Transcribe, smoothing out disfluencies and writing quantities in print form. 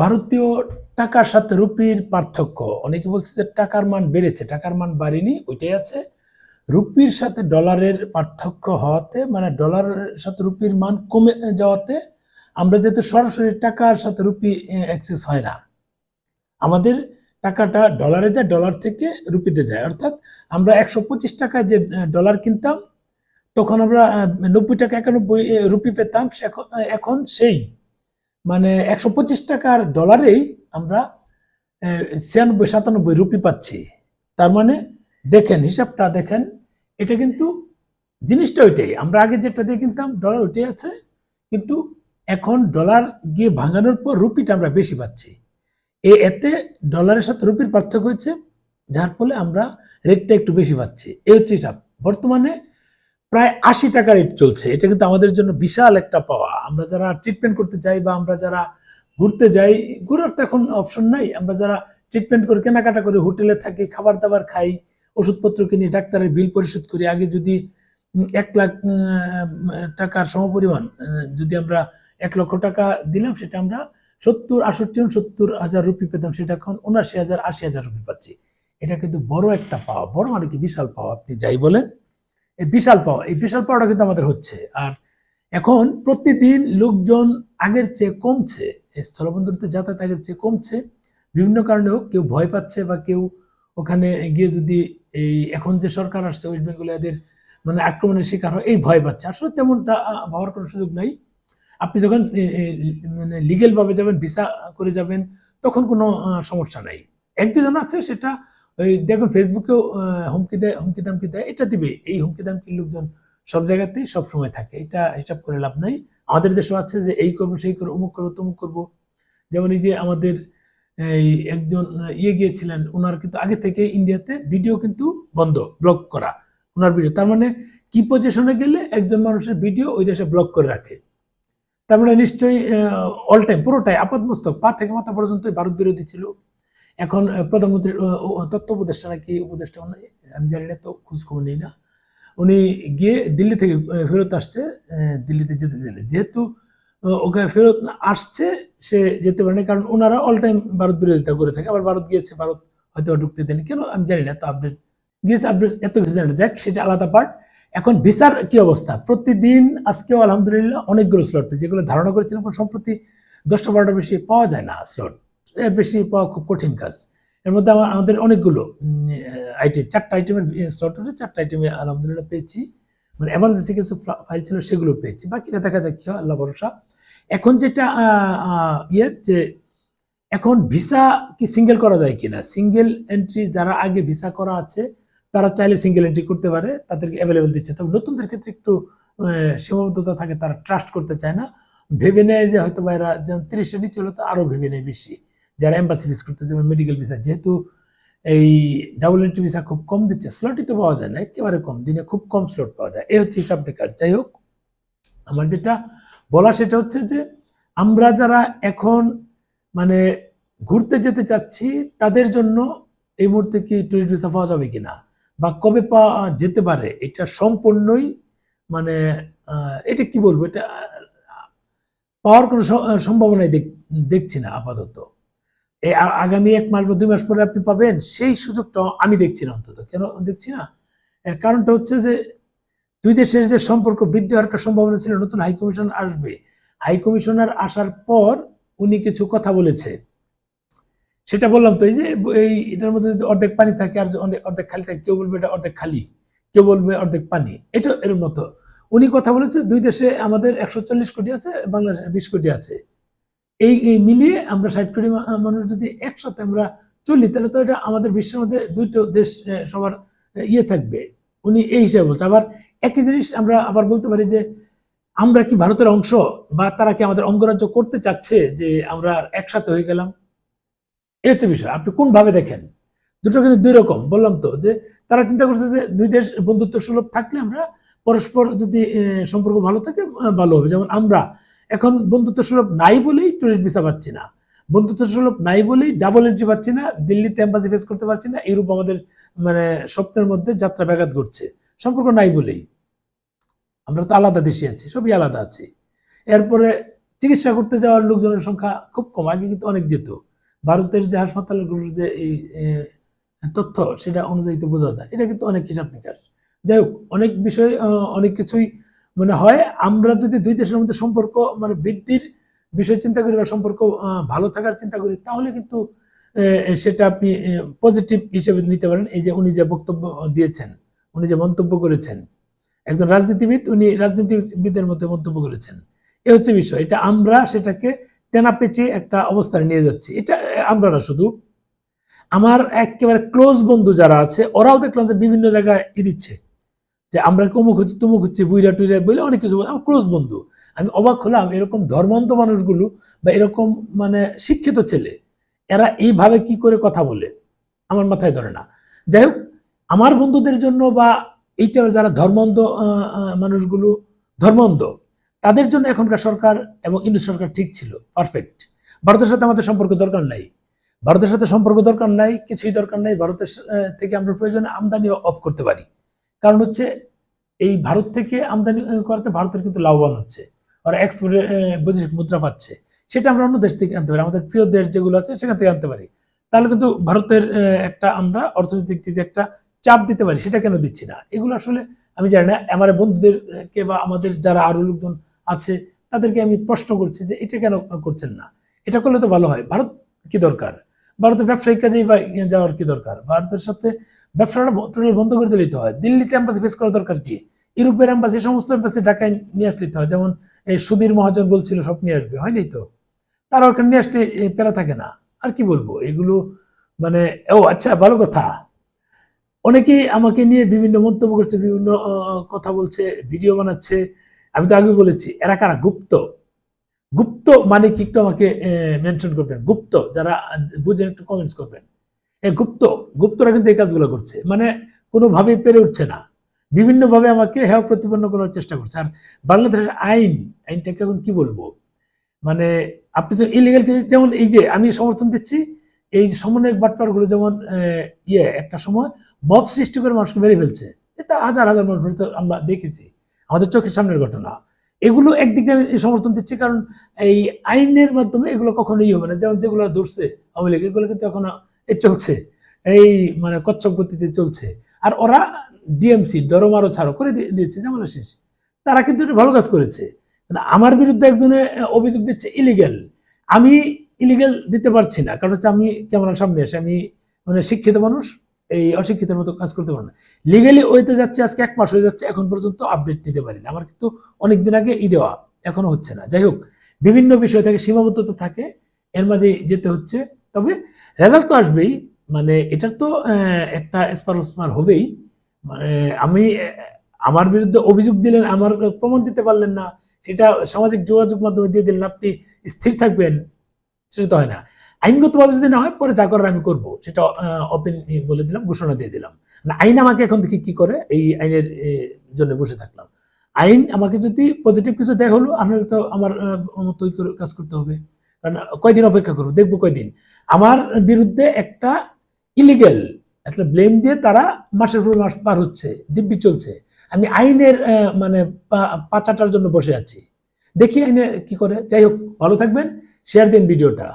ভারতীয় টাকার সাথে রুপির পার্থক্য। অনেকে বলছে যে টাকার মান বেড়েছে, টাকার মান বাড়েনি, ওইটাই আছে। রুপির সাথে ডলারের পার্থক্য হওয়াতে, মানে ডলারের সাথে রুপির মান কমে যাওয়াতে আমরা যাতে সরাসরি টাকার সাথে রুপি অ্যাক্সেস হয় না, আমাদের টাকাটা ডলারে যায়, ডলার থেকে রুপিতে যায়। অর্থাৎ আমরা 125 টাকায় যে ডলার কিনতাম, তখন আমরা 90 টাকা 91 রুপি পেতাম। এখন সেই মানে 125 টাকার ডলারেই আমরা 96-97 রুপি পাচ্ছি। তার মানে দেখেন, হিসাবটা দেখেন, এটা কিন্তু জিনিসটা ওইটাই। আমরা আগে যেটা দিয়ে কিনতাম ডলার ওইটাই আছে, কিন্তু এখন ডলার গিয়ে ভাঙানোর পর রুপিটা আমরা বেশি পাচ্ছি। এতে ডলারের সাথে রুপির পার্থক্য হচ্ছে, যার ফলে আমরা রেটটা একটু বেশি পাচ্ছি। এই হচ্ছে হিসাব। বর্তমানে প্রায় 80 টাকা রেট চলছে। এটা কিন্তু আমাদের জন্য বিশাল একটা পাওয়া। আমরা যারা ট্রিটমেন্ট করতে যাই বা আমরা যারা ঘুরতে যাই, ঘুরার তো এখন অপশন নাই, আমরা যারা ট্রিটমেন্ট করে কেনাকাটা করি, হোটেলে থাকি, খাবার দাবার খাই, ওষুধপত্র কিনি, ডাক্তারের বিল পরিশোধ করি, আগে যদি 1 লাখ টাকার সমপরিমাণ যদি আমরা 1 লক্ষ টাকা দিলাম, সেটা আমরা 70-68-70 হাজার রুপি পেতাম, সেটা এখন 79,000-80,000 রুপি পাচ্ছি। এটা কিন্তু বড় একটা পাওয়া, বড় মানে কি বিশাল পাওয়া, আপনি যাই বলেন। এই বিশাল পাওয়া, এই বিশাল পাওয়াটা কিন্তু আমাদের হচ্ছে। আর এখন প্রতিদিন লোকজন আগের চেয়ে কমছে, স্থলবন্দরতে যাতায়াত আগের চেয়ে কমছে। বিভিন্ন কারণে হোক, কেউ ভয় পাচ্ছে বা কেউ ওখানে গিয়ে যদি এই এখন যে সরকার আসছে ওয়েস্ট বেঙ্গলে এদের মানে আক্রমণের শিকার হয়, এই ভয় পাচ্ছে। আসলে তেমনটা হওয়ার কোনো সুযোগ নাই। আপনি যখন মানে লিগেল ভাবে যাবেন, ভিসা করে যাবেন, তখন কোনো সমস্যা নাই। এক দুজন আছে, সেটা ওই দেখুন ফেসবুকেও হুমকি দেয়, হুমকি দামকি দেয়, এটা দিবে। এই হুমকি দামকি লোকজন সব জায়গাতেই সব সময় থাকে, এটা হিসাব করে লাভ নাই। আমাদের দেশও আছে যে এই করবো, সেই করবো, অমুক করবো, তমুক করবো। যেমন এই যে আমাদের এই একজন গিয়েছিলেন, ওনার কিন্তু আগে থেকে ইন্ডিয়াতে ভিডিও কিন্তু বন্ধ, ব্লক করা ওনার ভিডিও। তার মানে কি পজিশনে গেলে একজন মানুষের ভিডিও ওই দেশে ব্লক করে রাখে, তার মানে নিশ্চয়ই অল টাইম পুরোটাই আপাতমস্তক পা থেকে মাথা পর্যন্ত ভারত বিরোধী ছিল। এখন প্রধানমন্ত্রীর তথ্য উপদেষ্টা নাকি উপদেষ্টা, আমি জানি না, তো খোঁজ খবর নেই না। উনি গিয়ে দিল্লি থেকে ফেরত আসছে, দিল্লিতে যেতে দিলে, যেহেতু ওকে ফেরত আসছে, সে যেতে পারেনি, কারণ ওনারা অল টাইম ভারত বিরোধিতা করে থাকে। আবার ভারত গিয়েছে, ভারত হয়তো ঢুকতে দেয়নি কেন আমি জানি না, তো আপডেট গিয়েছে, আপডেট এত কিছু জানি না, যাক সেটা আলাদা পার্ট। এখন ভিসার কি অবস্থা? প্রতিদিন আজকেও আলহামদুলিল্লাহ অনেকগুলো স্লট, যেগুলো ধারণা করেছিলাম সম্প্রতি 10টা-12টা বেশি পাওয়া যায় না স্লট, এর বেশি পাওয়া খুব কঠিন কাজ। এর মধ্যে আমাদের অনেকগুলো আইটেম, 4টা আইটেমের স্লট হলে 4টা আইটেমে আলহামদুলিল্লাহ পেয়েছি। মানে এমার্জেন্সি কিছু ফাইল ছিল, সেগুলো পেয়েছি, বাকিটা দেখা যাক কি হয়, আল্লাহ ভরসা। এখন যেটা যে এখন ভিসা কি সিঙ্গেল করা যায় কিনা, সিঙ্গেল এন্ট্রি যারা আগে ভিসা করা আছে তারা চাইলে সিঙ্গেল এন্ট্রি করতে পারে, তাদেরকে অ্যাভেলেবেল দিচ্ছে। তবে নতুনদের ক্ষেত্রে একটু সীমাবদ্ধতা থাকে, তারা ট্রাস্ট করতে চায় না, ভেবে নেয় যে হয়তো বা এরা যেমন 30-এর নিচে হলে তো আরো ভেবে নেয় বেশি, যারা এম্বাসি ভিস করতে, যেমন মেডিকেল ভিসা, যেহেতু এই ডাবল এন্ট্রি ভিসা খুব কম দিচ্ছে, স্লটই তো পাওয়া যায় না, একেবারে কম, দিনে খুব কম স্লট পাওয়া যায়। এই হচ্ছে হিসাব টেকার। যাই হোক, আমার যেটা বলা সেটা হচ্ছে যে আমরা যারা এখন মানে ঘুরতে যেতে চাচ্ছি, তাদের জন্য এই মুহূর্তে কি টুরিস্ট ভিসা পাওয়া যাবে কিনা বা কবে পাওয়া যেতে পারে, এটা সম্পূর্ণই মানে এটা কি বলবো, এটা পাওয়ার কোনো সম্ভাবনাই দেখছি না আপাতত। এই আগামী 1 মাস বা 2 মাস পরে আপনি পাবেন, সেই সুযোগটা আমি দেখছি না। অন্তত কেন দেখছি না, এর কারণটা হচ্ছে যে দুই দেশের যে সম্পর্ক বৃদ্ধি হওয়ার একটা সম্ভাবনা ছিল, নতুন হাই কমিশনার আসবে, হাই কমিশনার আসার পর উনি কিছু কথা বলেছে, সেটা বললাম তো, এই যে এই এটার মধ্যে যদি অর্ধেক পানি থাকে আর অর্ধেক খালি থাকে, কেউ বলবে এটা অর্ধেক খালি, কেউ বলবে অর্ধেক পানি, এটা এর মতো উনি কথা বলেছে। দুই দেশে আমাদের 140 কোটি আছে, বাংলাদেশে 20 কোটি আছে, এই মিলিয়ে আমরা 60 কোটি মানুষ যদি একসাথে আমরা চলি, তাহলে তো এটা আমাদের বিশ্বের মধ্যে দুইটো দেশ সবার থাকবে, উনি এই হিসাবে বলছে। আবার একই জিনিস আমরা আবার বলতে পারি যে আমরা কি ভারতের অংশ, বা তারা কি আমাদের অঙ্গরাজ্য করতে চাচ্ছে, যে আমরা একসাথে হয়ে গেলাম, এই হচ্ছে বিষয়। আপনি কোন ভাবে দেখেন, দুটো কিন্তু দুই রকম। বললাম তো যে তারা চিন্তা করছে যে দুই দেশ বন্ধুত্ব সুলভ থাকলে আমরা পরস্পর যদি সম্পর্ক ভালো থাকে ভালো হবে। যেমন আমরা এখন বন্ধুত্ব সুলভ নাই বলেই টুরিস্ট ভিসা পাচ্ছি না, বন্ধুত্ব সুলভ নাই বলেই ডাবল এন্ট্রি পাচ্ছি না, দিল্লিতে এম্বাসি ফেস করতে পারছি না, ইউরোপ আমাদের মানে স্বপ্নের মধ্যে যাত্রা ব্যাঘাত ঘটছে, সম্পর্ক নাই বলেই। আমরা তো আলাদা দেশে আছি, সবই আলাদা আছি। এরপরে চিকিৎসা করতে যাওয়ার লোকজনের সংখ্যা খুব কম, আগে কিন্তু অনেক যেত। ভারতের যে হাসপাতালগুলোর যে এই তথ্য সেটা অনুযায়ী তো বোঝা যায়, এটা কিন্তু অনেক হিসাব নিকাশ। যাই হোক, অনেক বিষয় অনেক কিছুই মানে হয়। আমরা যদি দুই দেশের মধ্যে সম্পর্ক মানে বৃদ্ধির বিষয় চিন্তা করি বা সম্পর্ক ভালো থাকার চিন্তা করি, তাহলে কিন্তু সেটা আপনি পজিটিভ হিসেবে নিতে পারেন। এই যে উনি যে বক্তব্য দিয়েছেন, উনি যে মন্তব্য করেছেন, একজন রাজনীতিবিদ, উনি রাজনীতিবিদের মধ্যে মন্তব্য করেছেন, এ হচ্ছে বিষয়। এটা আমরা সেটাকে টেনা পেঁচিয়ে একটা অবস্থায় নিয়ে যাচ্ছি। এটা আমরা না, শুধু আমার একেবারে ক্লোজ বন্ধু যারা আছে ওরাও দেখলাম যে বিভিন্ন জায়গায় দিচ্ছে যে আমরা অমুক হচ্ছি তমুক হচ্ছি, বুইরা টুইরা বলে অনেক কিছু। আমার ক্লোজ বন্ধু, আমি অবাক হলাম এরকম ধর্মান্ধ মানুষগুলো বা এরকম মানে শিক্ষিত ছেলে, এরা এইভাবে কি করে কথা বলে আমার মাথায় ধরে না। যাই হোক, আমার বন্ধুদের জন্য বা এইটা যারা ধর্মান্ধ মানুষগুলো ধর্মান্ধ, তাদের জন্য এখনকার সরকার এবং ইন্দু সরকার ঠিক ছিল, পারফেক্ট। ভারতের সাথে আমাদের সম্পর্ক দরকার নাই, ভারতের সাথে সম্পর্ক দরকার নাই, কিছুই দরকার নাই। ভারতের থেকে আমরা প্রয়োজনে আমদানি অফ করতে পারি, কারণ হচ্ছে এই ভারত থেকে আমদানি করতে ভারতের কিন্তু লাভবান হচ্ছে, আর এক্সপোর্টে বৈদেশিক মুদ্রা পাচ্ছে, সেটা আমরা অন্য দেশ থেকে আনতে পারি, আমাদের প্রিয় দেশ যেগুলো আছে সেখান থেকে আনতে পারি। তাহলে কিন্তু ভারতের একটা আমরা অর্থনৈতিক দিকে একটা চাপ দিতে পারি, সেটা কেন দিচ্ছি না? এগুলো আসলে আমি জানি না। আমার বন্ধুদেরকে বা আমাদের যারা আরো লোকজন আছে তাদেরকে আমি প্রশ্ন করছি যে এটা কেন করছেন না? এটা করলে তো ভালো হয়। ভারত কি দরকার? ভারতের ব্যবসায়িক কাজেই বা যাওয়ার কি দরকার? ভারতের সাথে ব্যবসাটা টোটাল বন্ধ করে দিলেই তো হয়। দিল্লিতে এম্বাসি ফেস করার দরকার কি? ইউরোপের এম্বাসি, সমস্ত এম্বাসি ঢাকায় নিয়ে আসলে হয়। যেমন এই সুধীর মহাজন বলছিল সব নিয়ে আসবে, হয়নি তো? তারা ওখানে নিয়ে আসলে প্যারা থাকে না। আর কি বলবো এগুলো মানে। ও আচ্ছা, ভালো কথা, অনেকেই আমাকে নিয়ে বিভিন্ন মন্তব্য করছে, বিভিন্ন কথা বলছে, ভিডিও বানাচ্ছে। আমি তো আগে বলেছি এরা কারা? গুপ্ত। গুপ্ত মানে কি একটু আমাকে মেনশন করবেন। গুপ্ত যারা বুঝেন একটু কমেন্টস করবেন। গুপ্ত, গুপ্তরা কিন্তু এই কাজগুলো করছে, মানে কোনোভাবেই পেরে উঠছে না, বিভিন্নভাবে আমাকে হেয় প্রতিপন্ন করার চেষ্টা করছে। আর বাংলাদেশের আইনটাকে এখন কি বলবো, মানে আপনি তো ইলিগাল, যেমন এই যে আমি সমর্থন দিচ্ছি এই সমন্বয়ক বাটপারগুলো, যেমন একটা সময় মব সৃষ্টি করে মানুষকে মেরে ফেলছে, এটা হাজার হাজার মানুষ আমরা দেখেছি, আমাদের চোখের সামনের ঘটনা। এগুলো একদিকে আমি সমর্থন দিচ্ছি, কারণ এই আইনের মাধ্যমে এগুলো কখনোই হবে না। যেমন যেগুলো ধরছে আওয়ামী লীগ, এগুলো কিন্তু এখন চলছে এই মানে কচ্ছপ গতিতে চলছে। আর ওরা ডিএমসি দরমারও ছাড়ো করে দিয়েছে, ঝামেলা শেষ। তারা কিন্তু এটা ভালো কাজ করেছে। আমার বিরুদ্ধে একজনে অভিযোগ দিচ্ছে ইলিগেল, আমি ইলিগেল দিতে পারছি না, কারণ হচ্ছে আমি ক্যামেরার সামনে এসে আমি মানে শিক্ষিত মানুষ, এই অশিক্ষিতের মতো কাজ করতে পারে না। লিগালি ওইতে যাচ্ছে, আজকে 1 মাস হয়ে যাচ্ছে, এখন পর্যন্ত আপডেট নিতে পারি না। আমার কিন্তু অনেকদিন আগে দেওয়া, এখনো হচ্ছে না। যাই হোক, বিভিন্ন বিষয় থেকে সীমাবদ্ধতা থাকে, এর মাঝে যেতে হচ্ছে। তবে রেজাল্ট তো আসবেই, মানে এটার তো একটা স্পার হবেই। মানে আমি আমার বিরুদ্ধে অভিযোগ দিলেন, আমার প্রমাণ দিতে পারলেন না, সেটা সামাজিক যোগাযোগ মাধ্যমে দিয়ে দিলেন, আপনি স্থির থাকবেন, সেটা তো হয় না। আইনগতভাবে যদি না হয়, পরে যা করার আমি করবো, সেটা ওপেন বলে দিলাম, ঘোষণা দিয়ে দিলাম। মানে আইন আমাকে এখন দেখি কি করে, এই আইনের জন্য বসে থাকলাম। আইন আমাকে যদি পজিটিভ কিছু দেয় হলো, আপনার তো আমার মতো কাজ করতে হবে। কারণ কয়দিন অপেক্ষা করবো, দেখবো কয়দিন। আমার বিরুদ্ধে একটা ইলিগেল একটা ব্লেম দিয়ে তারা মাসের পর মাস পার হচ্ছে, দিব্যি চলছে। আমি আইনের মানে পাচাটার জন্য বসে আছি, দেখি আইনে কি করে। যাই হোক, ভালো থাকবেন, শেয়ার দিন ভিডিওটা।